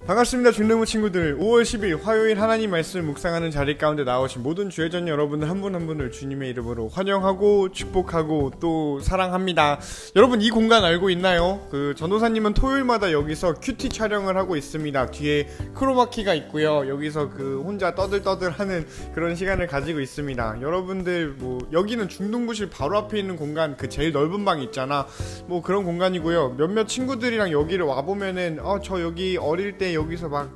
반갑습니다. 중등부 친구들. 5월 10일 화요일 하나님 말씀을 묵상하는 자리 가운데 나오신 모든 주혜전 여러분들 한 분 한 분을 주님의 이름으로 환영하고 축복하고 또 사랑합니다. 여러분, 이 공간 알고 있나요? 전도사님은 토요일마다 여기서 큐티 촬영을 하고 있습니다. 뒤에 크로마키가 있고요. 여기서 혼자 떠들떠들 하는 그런 시간을 가지고 있습니다. 여러분들 여기는 중등부실 바로 앞에 있는 공간, 제일 넓은 방 있잖아. 그런 공간이고요. 몇몇 친구들이랑 여기를 와보면은 저 여기 어릴 때 여기서 막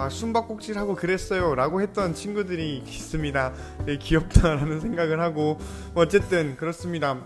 숨바꼭질하고 그랬어요 라고 했던 친구들이 있습니다. 되게 귀엽다라는 생각을 하고, 어쨌든 그렇습니다.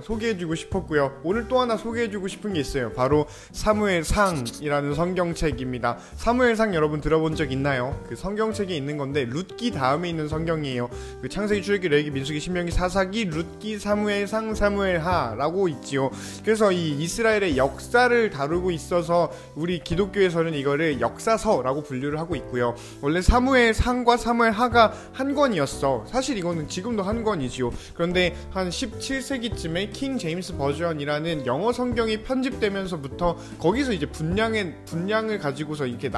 소개해주고 싶었고요. 오늘 또 하나 소개해주고 싶은 게 있어요. 바로 사무엘상이라는 성경책입니다. 사무엘상 여러분 들어본 적 있나요? 그 성경책에 있는 건데 룻기 다음에 있는 성경이에요. 창세기, 출애굽기, 레위기, 민수기, 신명기, 사사기, 룻기, 사무엘상, 사무엘하라고 있지요. 그래서 이 이스라엘의 역사를 다루고 있어서 우리 기독교에서는 이거를 역사서라고 분류를 하고 있고요. 원래 사무엘상과 사무엘하가 한 권이었어. 사실 이거는 지금도 한 권이지요. 그런데 한 17세기쯤에 킹 제임스 버전이라는 영어 성경이 편집되면서부터 거기서 이제 분량을 가지고서 이렇게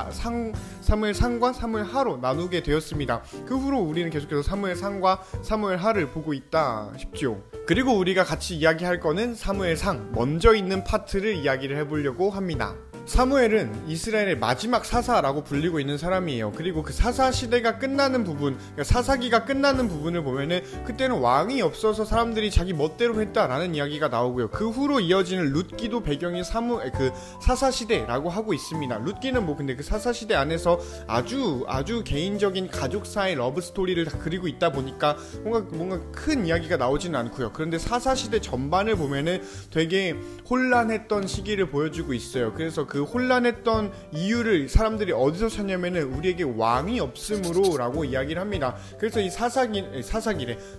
사무엘상과 사무엘하로 나누게 되었습니다. 그 후로 우리는 계속해서 사무엘상과 사무엘하를 보고 있다 싶죠. 그리고 우리가 같이 이야기할 거는 사무엘상 먼저 있는 파트를 이야기를 해보려고 합니다. 사무엘은 이스라엘의 마지막 사사라고 불리고 있는 사람이에요. 그리고 그 사사 시대가 끝나는 부분, 그러니까 사사기가 끝나는 부분을 보면은 그때는 왕이 없어서 사람들이 자기 멋대로 했다라는 이야기가 나오고요. 그 후로 이어지는 룻기도 배경이 사사 시대라고 하고 있습니다. 룻기는 근데 그 사사 시대 안에서 아주 개인적인 가족사의 러브 스토리를 다 그리고 있다 보니까 뭔가 큰 이야기가 나오지는 않고요. 그런데 사사 시대 전반을 보면은 되게 혼란했던 시기를 보여주고 있어요. 그래서 그 혼란했던 이유를 사람들이 어디서 찾냐면은 우리에게 왕이 없음으로 라고 이야기를 합니다. 그래서 이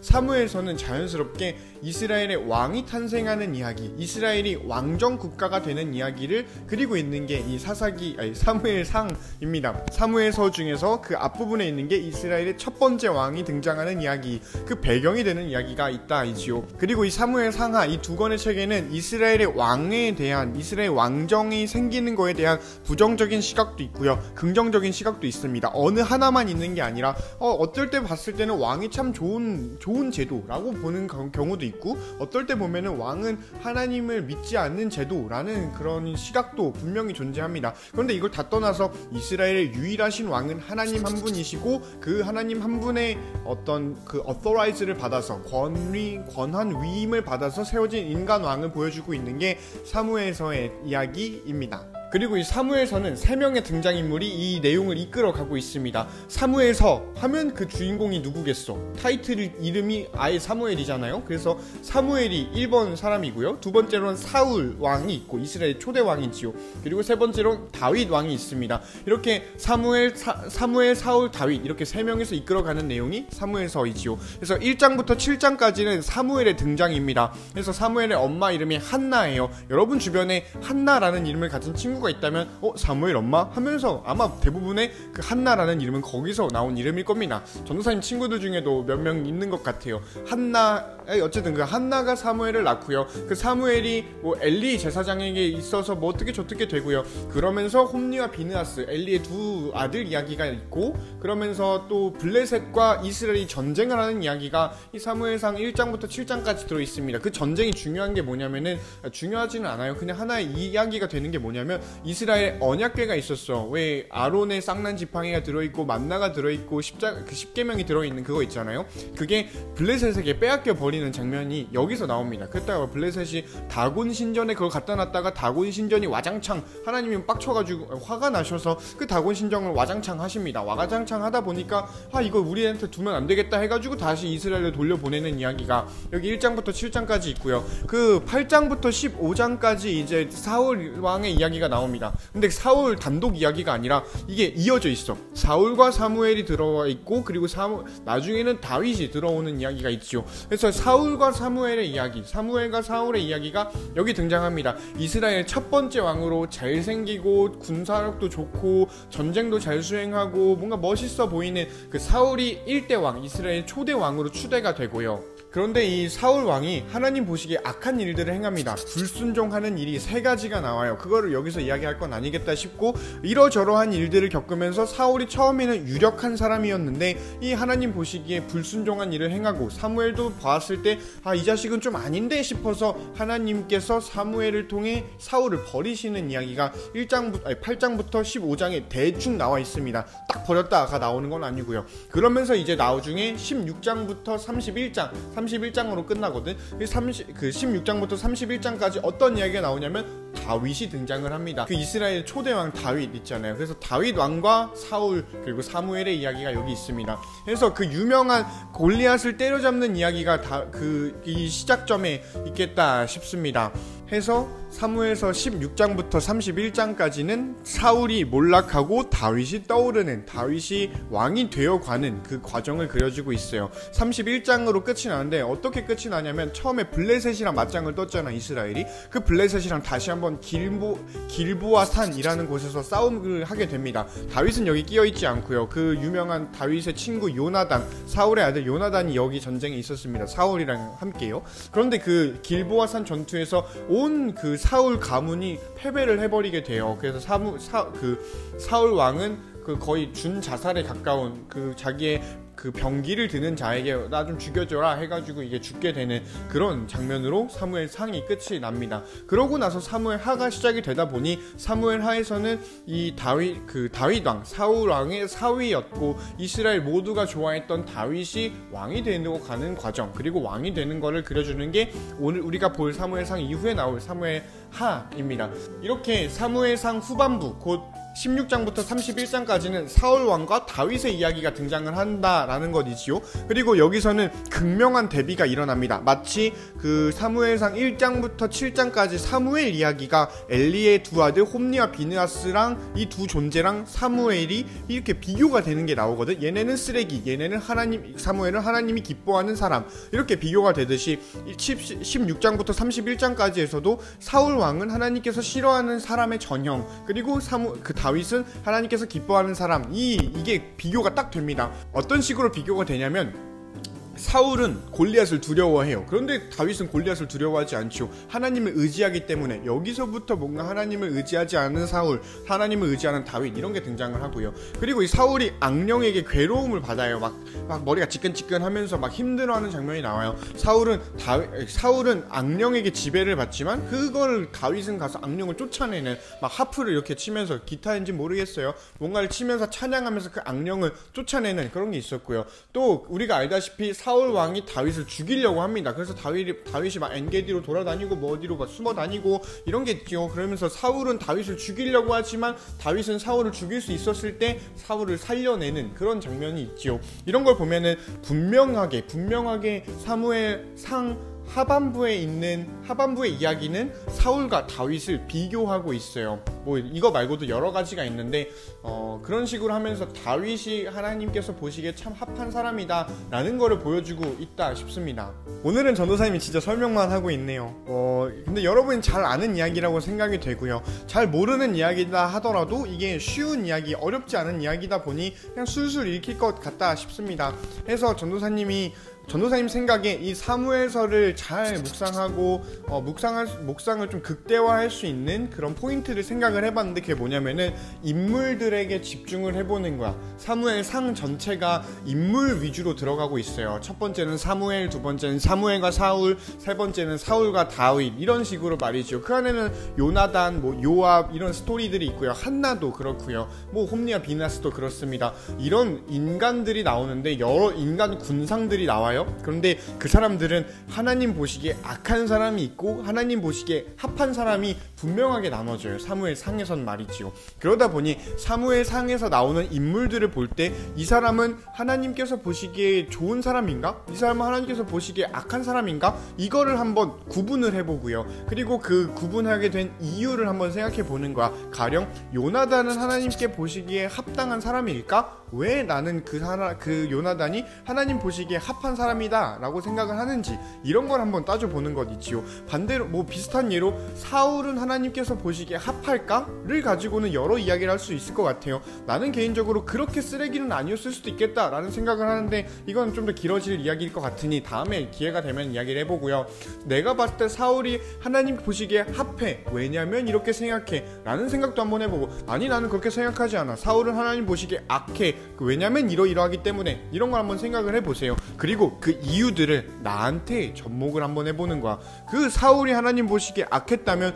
사무엘서는 자연스럽게 이스라엘의 왕이 탄생하는 이야기, 이스라엘이 왕정 국가가 되는 이야기를 그리고 있는 게 이 사무엘상입니다. 사무엘서 중에서 그 앞부분에 있는 게 이스라엘의 첫 번째 왕이 등장하는 이야기, 그 배경이 되는 이야기가 있다 이지요. 그리고 이 사무엘상하, 이 두 권의 책에는 이스라엘의 왕에 대한, 이스라엘 왕정이 생기는 거에 대한 부정적인 시각도 있고요, 긍정적인 시각도 있습니다. 어느 하나만 있는 게 아니라 어떨 때 봤을 때는 왕이 참 좋은 제도라고 보는 경우도 있고, 어떨 때 보면은 왕은 하나님을 믿지 않는 제도라는 그런 시각도 분명히 존재합니다. 그런데 이걸 다 떠나서 이스라엘의 유일하신 왕은 하나님 한 분이시고, 그 하나님 한 분의 어떤 그 authorize를 받아서 권한 위임을 받아서 세워진 인간 왕을 보여주고 있는 게 사무엘서의 이야기입니다. 그리고 이 사무엘서는 3명의 등장인물이 이 내용을 이끌어가고 있습니다. 사무엘서 하면 그 주인공이 누구겠어? 타이틀 이름이 아예 사무엘이잖아요. 그래서 사무엘이 1번 사람이고요. 두 번째로는 사울 왕이 있고, 이스라엘 초대 왕이지요. 그리고 세 번째로 다윗 왕이 있습니다. 이렇게 사무엘, 사울, 다윗 이렇게 3명에서 이끌어가는 내용이 사무엘서이지요. 그래서 1장부터 7장까지는 사무엘의 등장입니다. 그래서 사무엘의 엄마 이름이 한나예요. 여러분 주변에 한나라는 이름을 가진 친구가 있다면 사무엘 엄마? 하면서 아마 대부분의 그 한나라는 이름은 거기서 나온 이름일 겁니다. 전도사님 친구들 중에도 몇 명 있는 것 같아요. 어쨌든 그 한나가 사무엘을 낳고요. 그 사무엘이 엘리 제사장에게 있어서 어떻게 저떻게 되고요. 그러면서 홈리와 비느하스, 엘리의 두 아들 이야기가 있고, 그러면서 또 블레셋과 이스라엘이 전쟁을 하는 이야기가 이 사무엘상 1장부터 7장까지 들어있습니다. 그 전쟁이 중요한 게 뭐냐면은, 중요하지는 않아요. 그냥 하나의 이야기가 되는 게 뭐냐면, 이스라엘 언약궤가 있었어. 왜 아론의 쌍난 지팡이가 들어있고 만나가 들어있고 십계명이 들어있는 그거 있잖아요. 그게 블레셋에게 빼앗겨 버리는 장면이 여기서 나옵니다. 그랬다가 블레셋이 다곤 신전에 그걸 갖다 놨다가 다곤 신전이 와장창, 하나님이 빡쳐가지고 화가 나셔서 그 다곤 신전을 와장창 하십니다. 와장창 하다 보니까 이거 우리한테 두면 안 되겠다 해가지고 다시 이스라엘을 돌려보내는 이야기가 여기 1장부터 7장까지 있고요. 그 8장부터 15장까지 이제 사울 왕의 이야기가 나옵니다. 근데 사울 단독 이야기가 아니라 이게 이어져 있어. 사울과 사무엘이 들어와 있고, 그리고 나중에는 다윗이 들어오는 이야기가 있죠. 그래서 사울과 사무엘의 이야기, 사무엘과 사울의 이야기가 여기 등장합니다. 이스라엘 첫 번째 왕으로 잘생기고 군사력도 좋고 전쟁도 잘 수행하고 뭔가 멋있어 보이는 그 사울이 1대 왕, 이스라엘 초대 왕으로 추대가 되고요. 그런데 이 사울 왕이 하나님 보시기에 악한 일들을 행합니다. 불순종하는 일이 3가지가 나와요. 그거를 여기서 이야기할 건 아니겠다 싶고, 이러저러한 일들을 겪으면서 사울이 처음에는 유력한 사람이었는데 이 하나님 보시기에 불순종한 일을 행하고, 사무엘도 봤을 때 이 자식은 좀 아닌데 싶어서 하나님께서 사무엘을 통해 사울을 버리시는 이야기가 8장부터 15장에 대충 나와 있습니다. 딱 버렸다가 나오는 건 아니고요. 그러면서 이제 나중에 16장부터 31장으로 끝나거든. 16장부터 31장까지 어떤 이야기가 나오냐면 다윗이 등장을 합니다. 그 이스라엘 초대왕 다윗 있잖아요. 그래서 다윗 왕과 사울 그리고 사무엘의 이야기가 여기 있습니다. 그래서 그 유명한 골리앗을 때려잡는 이야기가 이 시작점에 있겠다 싶습니다. 해서 사무엘서 16장부터 31장까지는 사울이 몰락하고 다윗이 떠오르는, 다윗이 왕이 되어가는 그 과정을 그려주고 있어요. 31장으로 끝이 나는데 어떻게 끝이 나냐면, 처음에 블레셋이랑 맞짱을 떴잖아 이스라엘이. 그 블레셋이랑 다시 한번 길보아 산이라는 곳에서 싸움을 하게 됩니다. 다윗은 여기 끼어있지 않고요. 그 유명한 다윗의 친구 요나단, 사울의 아들 요나단이 여기 전쟁에 있었습니다. 사울이랑 함께요. 그런데 그 길보아 산 전투에서 온 그 사울 가문이 패배를 해버리게 돼요. 그래서 사울 왕은 그 거의 준자살에 가까운 그 자기의 그 병기를 드는 자에게 나 좀 죽여줘라 해가지고 이게 죽게 되는 그런 장면으로 사무엘 상이 끝이 납니다. 그러고 나서 사무엘 하가 시작이 되다 보니 사무엘 하에서는 이 다윗 왕, 사울 왕의 사위였고 이스라엘 모두가 좋아했던 다윗이 왕이 되고 가는 과정, 그리고 왕이 되는 거를 그려주는 게 오늘 우리가 볼 사무엘상 이후에 나올 사무엘 하입니다. 이렇게 사무엘상 후반부 곧 16장부터 31장까지는 사울 왕과 다윗의 이야기가 등장을 한다라는 것이지요. 그리고 여기서는 극명한 대비가 일어납니다. 마치 그 사무엘상 1장부터 7장까지 사무엘 이야기가 엘리의 두 아들 홈니와 비느하스랑 이 두 존재랑 사무엘이 이렇게 비교가 되는 게 나오거든. 얘네는 쓰레기, 얘네는 사무엘은 하나님이 기뻐하는 사람, 이렇게 비교가 되듯이 16장부터 31장까지에서도 사울 왕은 하나님께서 싫어하는 사람의 전형, 그리고 다윗은 하나님께서 기뻐하는 사람, 이게 비교가 딱 됩니다. 어떤 식으로 비교가 되냐면, 사울은 골리앗을 두려워해요. 그런데 다윗은 골리앗을 두려워하지 않죠. 하나님을 의지하기 때문에. 여기서부터 뭔가 하나님을 의지하지 않은 사울, 하나님을 의지하는 다윗, 이런 게 등장을 하고요. 그리고 이 사울이 악령에게 괴로움을 받아요. 막 머리가 지끈지끈하면서 막 힘들어하는 장면이 나와요. 사울은 악령에게 지배를 받지만 그걸 다윗은 가서 악령을 쫓아내는, 막 하프를 이렇게 치면서, 기타인지 모르겠어요, 뭔가를 치면서 찬양하면서 그 악령을 쫓아내는 그런 게 있었고요. 또 우리가 알다시피 사울 왕이 다윗을 죽이려고 합니다. 그래서 다윗이 막 엔게디로 돌아다니고 뭐 어디로 막 숨어 다니고 이런 게 있죠. 그러면서 사울은 다윗을 죽이려고 하지만 다윗은 사울을 죽일 수 있었을 때 사울을 살려내는 그런 장면이 있죠. 이런 걸 보면은 분명하게 사무엘 상 하반부의 이야기는 사울과 다윗을 비교하고 있어요. 뭐 이거 말고도 여러 가지가 있는데 그런 식으로 하면서 다윗이 하나님께서 보시기에 참 합한 사람이다 라는 거를 보여주고 있다 싶습니다. 오늘은 전도사님이 진짜 설명만 하고 있네요. 근데 여러분이 잘 아는 이야기라고 생각이 되고요. 잘 모르는 이야기다 하더라도 이게 쉬운 이야기, 어렵지 않은 이야기다 보니 그냥 술술 읽힐 것 같다 싶습니다. 그래서 전도사님 생각에 이 사무엘서를 잘 묵상하고 묵상을 좀 극대화할 수 있는 그런 포인트를 생각을 해봤는데, 그게 뭐냐면은 인물들에게 집중을 해보는 거야. 사무엘 상 전체가 인물 위주로 들어가고 있어요. 첫 번째는 사무엘, 두 번째는 사무엘과 사울, 세 번째는 사울과 다윗, 이런 식으로 말이죠. 그 안에는 요나단, 뭐 요압 이런 스토리들이 있고요. 한나도 그렇고요. 뭐 홈니와 비나스도 그렇습니다. 이런 인간들이 나오는데 여러 인간 군상들이 나와요. 그런데 그 사람들은 하나님 보시기에 악한 사람이 있고 하나님 보시기에 합한 사람이 분명하게 나눠져요. 사무엘 상에선 말이지요. 그러다 보니 사무엘 상에서 나오는 인물들을 볼 때 이 사람은 하나님께서 보시기에 좋은 사람인가? 이 사람은 하나님께서 보시기에 악한 사람인가? 이거를 한번 구분을 해보고요. 그리고 그 구분하게 된 이유를 한번 생각해 보는 거야. 가령 요나단은 하나님께 보시기에 합당한 사람일까? 왜 나는 그 요나단이 하나님 보시기에 합한 사람이다 라고 생각을 하는지, 이런 걸 한번 따져보는 것 있지요. 반대로 뭐 비슷한 예로 사울은 하나님께서 보시기에 합할까? 않을까를 가지고는 여러 이야기를 할 수 있을 것 같아요. 나는 개인적으로 그렇게 쓰레기는 아니었을 수도 있겠다 라는 생각을 하는데, 이건 좀 더 길어질 이야기일 것 같으니 다음에 기회가 되면 이야기를 해보고요. 내가 봤을 때 사울이 하나님 보시기에 합해, 왜냐면 이렇게 생각해 라는 생각도 한번 해보고, 아니 나는 그렇게 생각하지 않아, 사울은 하나님 보시기에 악해, 왜냐면 이러이러하기 때문에, 이런 걸 한번 생각을 해보세요. 그리고 그 이유들을 나한테 접목을 한번 해보는 거야. 그 사울이 하나님 보시기에 악했다면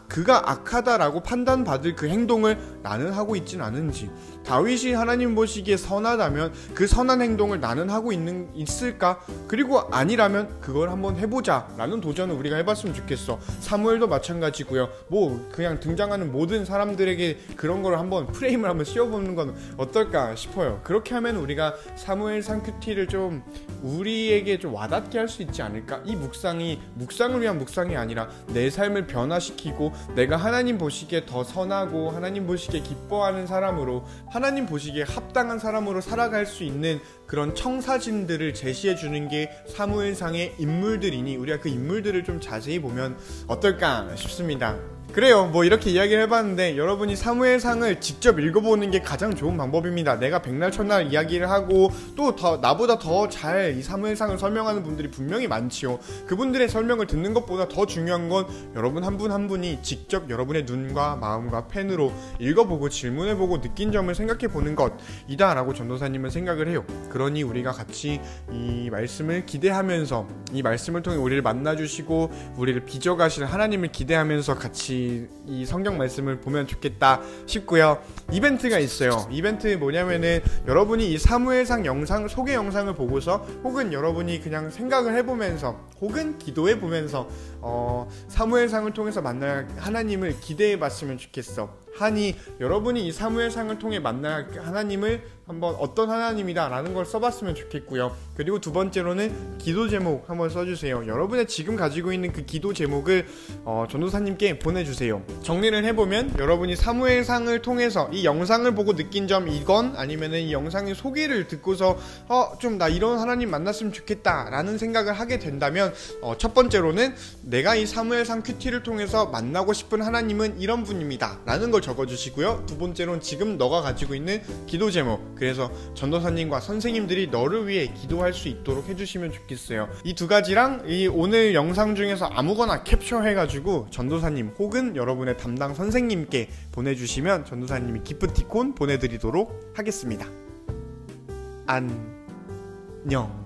그가 악하다라고 판단받을 그 행동을 나는 하고 있진 않은지, 다윗이 하나님 보시기에 선하다면 그 선한 행동을 나는 하고 있을까? 그리고 아니라면 그걸 한번 해보자 라는 도전을 우리가 해봤으면 좋겠어. 사무엘도 마찬가지고요. 뭐 그냥 등장하는 모든 사람들에게 그런 걸 한번 프레임을 한번 씌워보는 건 어떨까 싶어요. 그렇게 하면 우리가 사무엘상 큐티를 좀 우리에게 좀 와닿게 할 수 있지 않을까? 이 묵상이 묵상을 위한 묵상이 아니라 내 삶을 변화시키고 내가 하나님 보시기에 더 선하고 하나님 보시기에 기뻐하는 사람으로, 하나님 보시기에 합당한 사람으로 살아갈 수 있는 그런 청사진들을 제시해 주는 게 사무엘상의 인물들이니, 우리가 그 인물들을 좀 자세히 보면 어떨까 싶습니다. 그래요, 뭐 이렇게 이야기를 해봤는데 여러분이 사무엘상을 직접 읽어보는 게 가장 좋은 방법입니다. 내가 백날 첫날 이야기를 하고 또 나보다 더 잘 이 사무엘상을 설명하는 분들이 분명히 많지요. 그분들의 설명을 듣는 것보다 더 중요한 건 여러분 한 분 한 분이 직접 여러분의 눈과 마음과 펜으로 읽어보고 질문해보고 느낀 점을 생각해보는 것이다 라고 전도사님은 생각을 해요. 그러니 우리가 같이 이 말씀을 기대하면서, 이 말씀을 통해 우리를 만나주시고 우리를 빚어가실 하나님을 기대하면서 같이 이 성경 말씀을 보면 좋겠다 싶고요. 이벤트가 있어요. 이벤트 뭐냐면은 여러분이 이 사무엘상 영상, 소개 영상을 보고서, 혹은 여러분이 그냥 생각을 해보면서, 혹은 기도해보면서 사무엘상을 통해서 만날 하나님을 기대해봤으면 좋겠어. 하니 여러분이 이 사무엘상을 통해 만날 하나님을 한번 어떤 하나님이다 라는 걸 써봤으면 좋겠고요. 그리고 두 번째로는 기도 제목 한번 써주세요. 여러분의 지금 가지고 있는 그 기도 제목을 전도사님께 보내주세요. 정리를 해보면 여러분이 사무엘상을 통해서 이 영상을 보고 느낀 점이건, 아니면은 이 영상의 소개를 듣고서 좀 나 이런 하나님 만났으면 좋겠다 라는 생각을 하게 된다면, 첫 번째로는 내가 이 사무엘상 큐티를 통해서 만나고 싶은 하나님은 이런 분입니다 라는 걸 적어주시고요. 두 번째로는 지금 너가 가지고 있는 기도 제목, 그래서 전도사님과 선생님들이 너를 위해 기도할 수 있도록 해주시면 좋겠어요. 이 두 가지랑 이 오늘 영상 중에서 아무거나 캡처해가지고 전도사님 혹은 여러분의 담당 선생님께 보내주시면 전도사님이 기프티콘 보내드리도록 하겠습니다. 안녕.